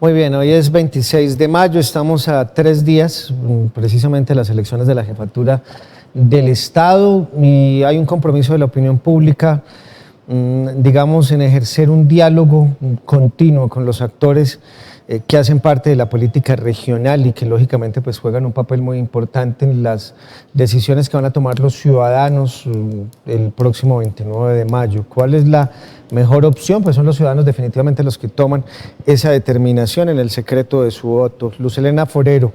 Muy bien, hoy es 26 de mayo, estamos a 3 días precisamente de las elecciones de la jefatura del Estado y hay un compromiso de la opinión pública, digamos, en ejercer un diálogo continuo con los actores que hacen parte de la política regional y que lógicamente pues juegan un papel muy importante en las decisiones que van a tomar los ciudadanos el próximo 29 de mayo. ¿Cuál es la mejor opción? Pues son los ciudadanos definitivamente los que toman esa determinación en el secreto de su voto. Luz Helena Forero,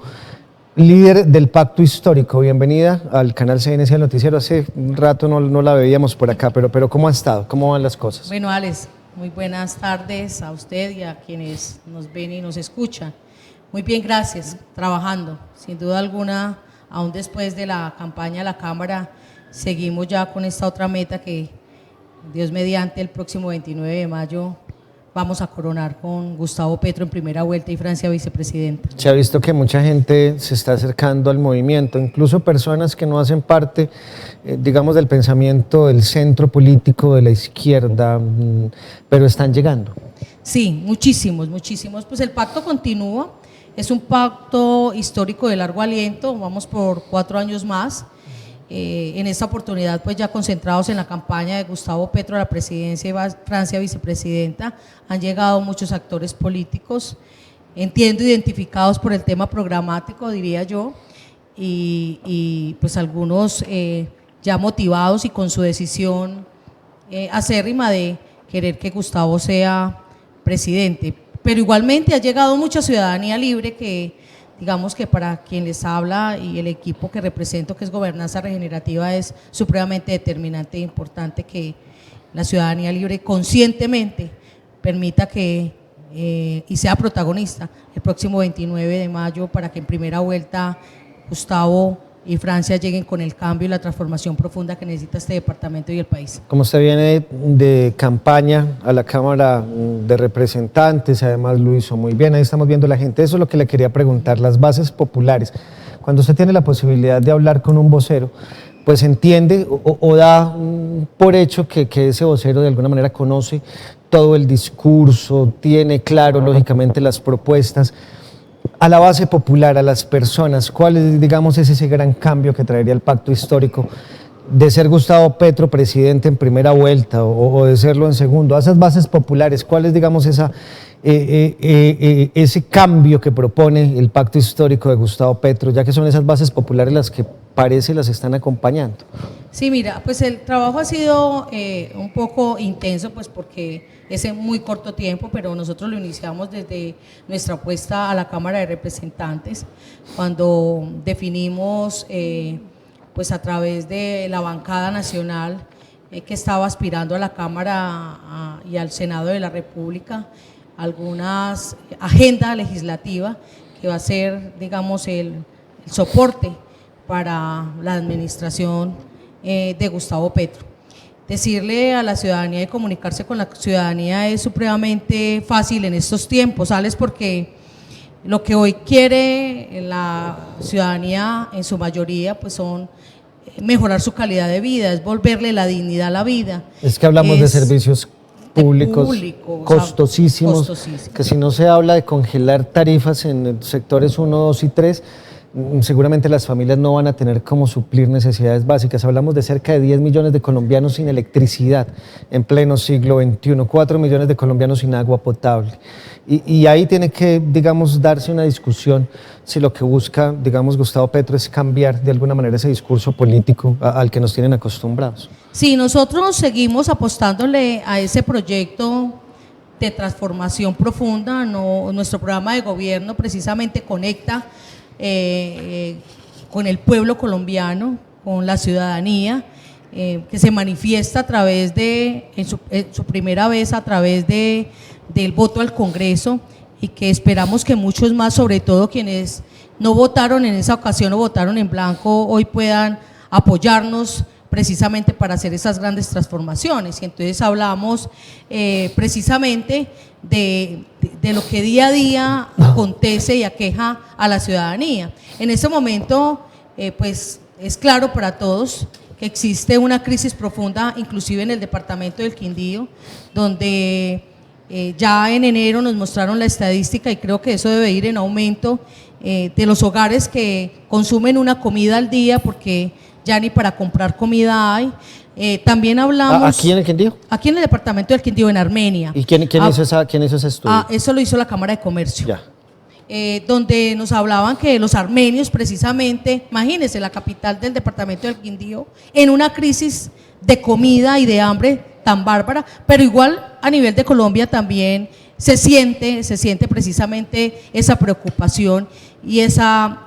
líder del Pacto Histórico, bienvenida al canal CNC del Noticiero. Hace un rato no la veíamos por acá, pero ¿cómo ha estado? ¿Cómo van las cosas? Bueno, Alex, muy buenas tardes a usted y a quienes nos ven y nos escuchan. Muy bien, gracias, trabajando. Sin duda alguna, aún después de la campaña de la Cámara, seguimos ya con esta otra meta que, Dios mediante, el próximo 29 de mayo vamos a coronar con Gustavo Petro en primera vuelta y Francia vicepresidenta. Se ha visto que mucha gente se está acercando al movimiento, incluso personas que no hacen parte, digamos, del pensamiento del centro político de la izquierda, pero están llegando. Sí, muchísimos. Pues el pacto continúa, es un pacto histórico de largo aliento, vamos por 4 años más. En esta oportunidad pues ya concentrados en la campaña de Gustavo Petro a la presidencia y Francia vicepresidenta, han llegado muchos actores políticos, entiendo identificados por el tema programático, diría yo, y pues algunos ya motivados y con su decisión acérrima de querer que Gustavo sea presidente, pero igualmente ha llegado mucha ciudadanía libre que, digamos que para quien les habla y el equipo que represento, que es Gobernanza Regenerativa, es supremamente determinante e importante que la ciudadanía libre conscientemente permita que y sea protagonista el próximo 29 de mayo para que en primera vuelta Gustavo y Francia lleguen con el cambio y la transformación profunda que necesita este departamento y el país. Como usted viene de campaña a la Cámara de Representantes, además lo hizo muy bien, ahí estamos viendo la gente, eso es lo que le quería preguntar, las bases populares. Cuando usted tiene la posibilidad de hablar con un vocero, pues entiende o da por hecho que ese vocero de alguna manera conoce todo el discurso, tiene claro lógicamente las propuestas. A la base popular, a las personas, ¿cuál es, digamos, ese gran cambio que traería el pacto histórico de ser Gustavo Petro presidente en primera vuelta o de serlo en segundo? A esas bases populares, ¿cuál es, digamos, ese cambio que propone el pacto histórico de Gustavo Petro, ya que son esas bases populares las que parece las están acompañando? Sí, mira, pues el trabajo ha sido un poco intenso, pues porque es en muy corto tiempo, pero nosotros lo iniciamos desde nuestra apuesta a la Cámara de Representantes, cuando definimos, pues a través de la bancada nacional que estaba aspirando a la Cámara y al Senado de la República, algunas agenda legislativa que va a ser, digamos, el soporte para la administración de Gustavo Petro. Decirle a la ciudadanía y comunicarse con la ciudadanía es supremamente fácil en estos tiempos, ¿sabes? Porque lo que hoy quiere la ciudadanía en su mayoría pues son mejorar su calidad de vida, es volverle la dignidad a la vida. Es que hablamos de servicios públicos costosísimos, que si no se habla de congelar tarifas en sectores 1, 2 y 3, seguramente las familias no van a tener cómo suplir necesidades básicas. Hablamos de cerca de 10 millones de colombianos sin electricidad en pleno siglo XXI, 4 millones de colombianos sin agua potable. Y ahí tiene que, digamos, darse una discusión si lo que busca, digamos, Gustavo Petro es cambiar de alguna manera ese discurso político al que nos tienen acostumbrados. Sí, nosotros seguimos apostándole a ese proyecto de transformación profunda. Nuestro programa de gobierno precisamente conecta con el pueblo colombiano, con la ciudadanía, que se manifiesta a través de, en su primera vez, a través del voto al Congreso, y que esperamos que muchos más, sobre todo quienes no votaron en esa ocasión o votaron en blanco, hoy puedan apoyarnos precisamente para hacer esas grandes transformaciones. Y entonces hablamos precisamente de lo que día a día acontece y aqueja a la ciudadanía. En este momento, pues es claro para todos que existe una crisis profunda, inclusive en el departamento del Quindío, donde Ya en enero nos mostraron la estadística y creo que eso debe ir en aumento de los hogares que consumen una comida al día porque ya ni para comprar comida hay. También hablamos… ¿Aquí en el Quindío? Aquí en el departamento del Quindío, en Armenia. ¿Y quién hizo ese estudio? Eso lo hizo la Cámara de Comercio. Ya. Donde nos hablaban que los armenios precisamente, imagínense, la capital del departamento del Quindío, en una crisis de comida y de hambre tan bárbara, pero igual a nivel de Colombia también se siente precisamente esa preocupación y esa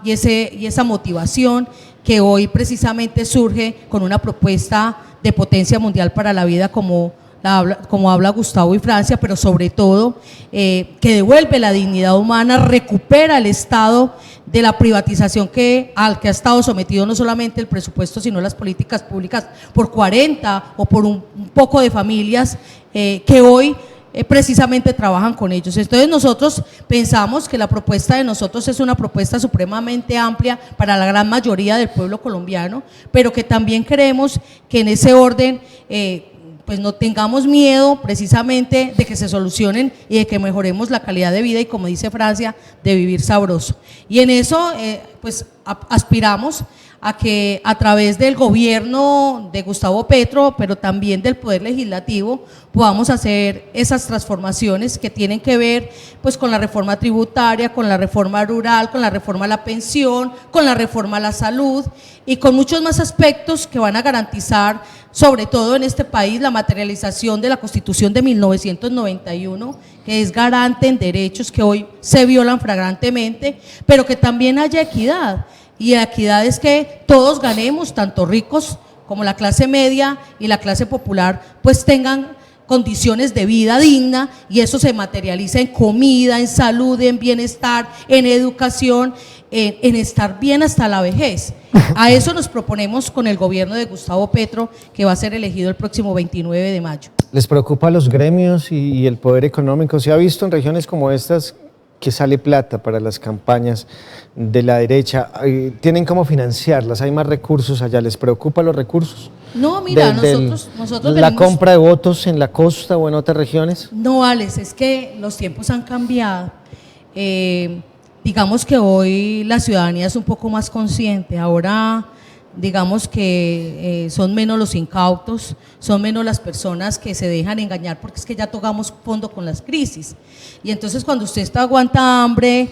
motivación que hoy precisamente surge con una propuesta de potencia mundial para la vida como habla Gustavo y Francia, pero sobre todo que devuelve la dignidad humana, recupera el estado de la privatización al que ha estado sometido no solamente el presupuesto, sino las políticas públicas por 40 o por un poco de familias que hoy precisamente trabajan con ellos. Entonces nosotros pensamos que la propuesta de nosotros es una propuesta supremamente amplia para la gran mayoría del pueblo colombiano, pero que también queremos que en ese orden pues no tengamos miedo precisamente de que se solucionen y de que mejoremos la calidad de vida y, como dice Francia, de vivir sabroso. Y en eso pues aspiramos a que a través del gobierno de Gustavo Petro, pero también del Poder Legislativo, podamos hacer esas transformaciones que tienen que ver pues con la reforma tributaria, con la reforma rural, con la reforma a la pensión, con la reforma a la salud y con muchos más aspectos que van a garantizar, sobre todo en este país, la materialización de la Constitución de 1991, que es garante en derechos que hoy se violan flagrantemente, pero que también haya equidad. Y la equidad es que todos ganemos, tanto ricos como la clase media y la clase popular, pues tengan condiciones de vida digna, y eso se materializa en comida, en salud, en bienestar, en educación, en estar bien hasta la vejez. A eso nos proponemos con el gobierno de Gustavo Petro, que va a ser elegido el próximo 29 de mayo. ¿Les preocupa a los gremios y el poder económico? Se ha visto en regiones como estas que sale plata para las campañas de la derecha. ¿Tienen cómo financiarlas? ¿Hay más recursos allá? ¿Les preocupan los recursos? No, mira, nosotros ¿La venimos… compra de votos en la costa o en otras regiones? No, Alex, es que los tiempos han cambiado. Digamos que hoy la ciudadanía es un poco más consciente. Ahora, digamos que son menos los incautos, son menos las personas que se dejan engañar, porque es que ya tocamos fondo con las crisis. Y entonces cuando usted aguanta hambre,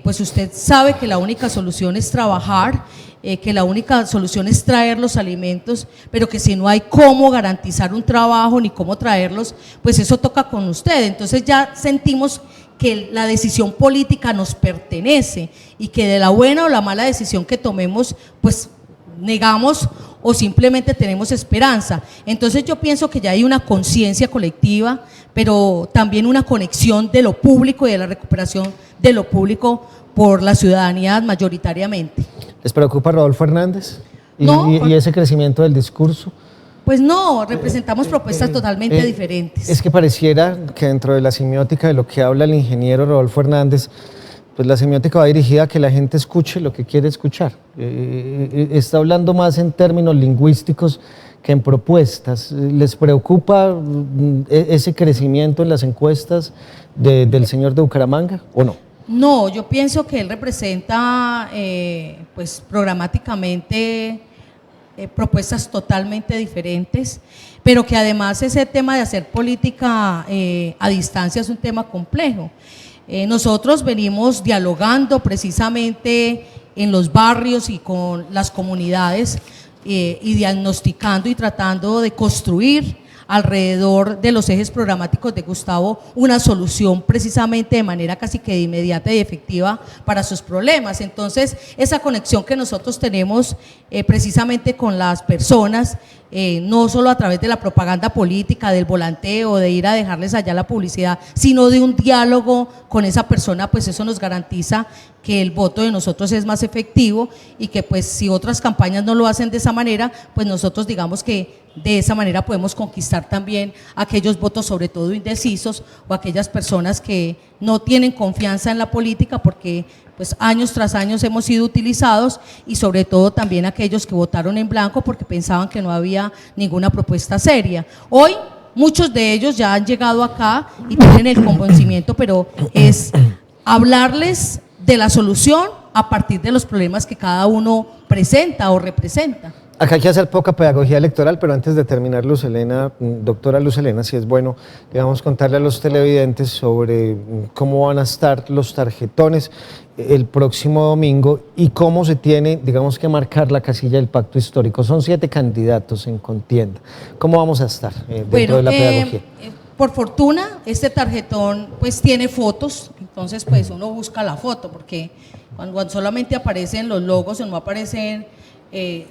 pues usted sabe que la única solución es trabajar, que la única solución es traer los alimentos, pero que si no hay cómo garantizar un trabajo ni cómo traerlos, pues eso toca con usted. Entonces ya sentimos que la decisión política nos pertenece y que de la buena o la mala decisión que tomemos, pues negamos o simplemente tenemos esperanza. Entonces yo pienso que ya hay una conciencia colectiva, pero también una conexión de lo público y de la recuperación de lo público por la ciudadanía mayoritariamente. ¿Les preocupa Rodolfo Hernández No, y ese crecimiento del discurso? Pues no, representamos propuestas totalmente diferentes. Es que pareciera que dentro de la semiótica de lo que habla el ingeniero Rodolfo Hernández, pues la semiótica va dirigida a que la gente escuche lo que quiere escuchar. Está hablando más en términos lingüísticos que en propuestas. ¿Les preocupa ese crecimiento en las encuestas del señor de Bucaramanga o no? No, yo pienso que él representa pues programáticamente propuestas totalmente diferentes, pero que además ese tema de hacer política a distancia es un tema complejo. Nosotros venimos dialogando precisamente en los barrios y con las comunidades y diagnosticando y tratando de construir alrededor de los ejes programáticos de Gustavo una solución precisamente de manera casi que de inmediata y efectiva para sus problemas. Entonces, esa conexión que nosotros tenemos precisamente con las personas, no solo a través de la propaganda política, del volanteo, de ir a dejarles allá la publicidad, sino de un diálogo con esa persona, pues eso nos garantiza que el voto de nosotros es más efectivo y que pues si otras campañas no lo hacen de esa manera, pues nosotros digamos que de esa manera podemos conquistar también aquellos votos, sobre todo indecisos, o aquellas personas que no tienen confianza en la política porque pues años tras años hemos sido utilizados, y sobre todo también aquellos que votaron en blanco porque pensaban que no había ninguna propuesta seria. Hoy muchos de ellos ya han llegado acá y tienen el convencimiento, pero es hablarles de la solución a partir de los problemas que cada uno presenta o representa. Acá hay que hacer poca pedagogía electoral, pero antes de terminar, Luz Helena, doctora Luz Helena, si es bueno, digamos, contarle a los televidentes sobre cómo van a estar los tarjetones el próximo domingo y cómo se tiene, digamos, que marcar la casilla del pacto histórico. Son 7 candidatos en contienda. ¿Cómo vamos a estar dentro de la pedagogía? Por fortuna, este tarjetón pues tiene fotos, entonces pues uno busca la foto, porque cuando solamente aparecen los logos o no aparecen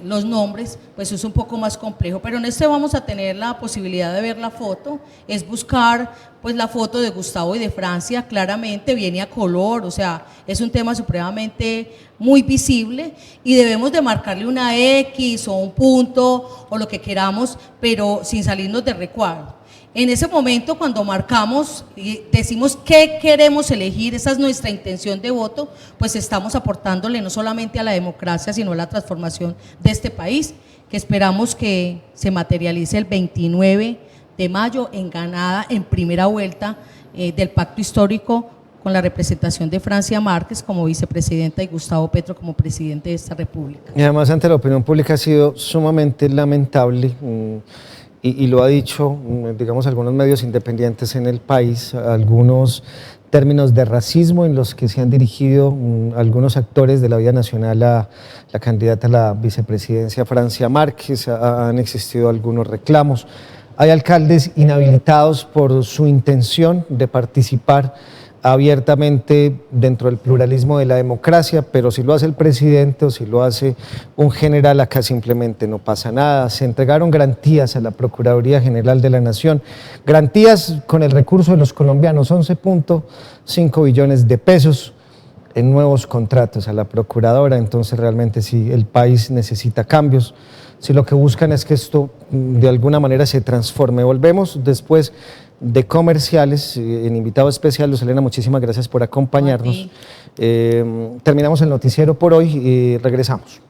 los nombres, pues es un poco más complejo, pero en este vamos a tener la posibilidad de ver la foto, es buscar pues la foto de Gustavo y de Francia, claramente viene a color, o sea, es un tema supremamente muy visible y debemos de marcarle una X o un punto o lo que queramos, pero sin salirnos de recuadro. En ese momento, cuando marcamos y decimos qué queremos elegir, esa es nuestra intención de voto, pues estamos aportándole no solamente a la democracia, sino a la transformación de este país, que esperamos que se materialice el 29 de mayo en ganada, en primera vuelta del pacto histórico, con la representación de Francia Márquez como vicepresidenta y Gustavo Petro como presidente de esta república. Y además, ante la opinión pública ha sido sumamente lamentable, y lo ha dicho, digamos, algunos medios independientes en el país, algunos términos de racismo en los que se han dirigido algunos actores de la vida nacional a la candidata a la vicepresidencia Francia Márquez, han existido algunos reclamos. Hay alcaldes inhabilitados por su intención de participar abiertamente dentro del pluralismo de la democracia, pero si lo hace el presidente o si lo hace un general, acá simplemente no pasa nada. Se entregaron garantías a la Procuraduría General de la Nación, garantías con el recurso de los colombianos, 11.5 billones de pesos en nuevos contratos a la Procuradora. Entonces realmente si el país necesita cambios, si lo que buscan es que esto de alguna manera se transforme. Volvemos después de comerciales, en invitado especial. Luz Helena, muchísimas gracias por acompañarnos. Terminamos el noticiero por hoy y regresamos.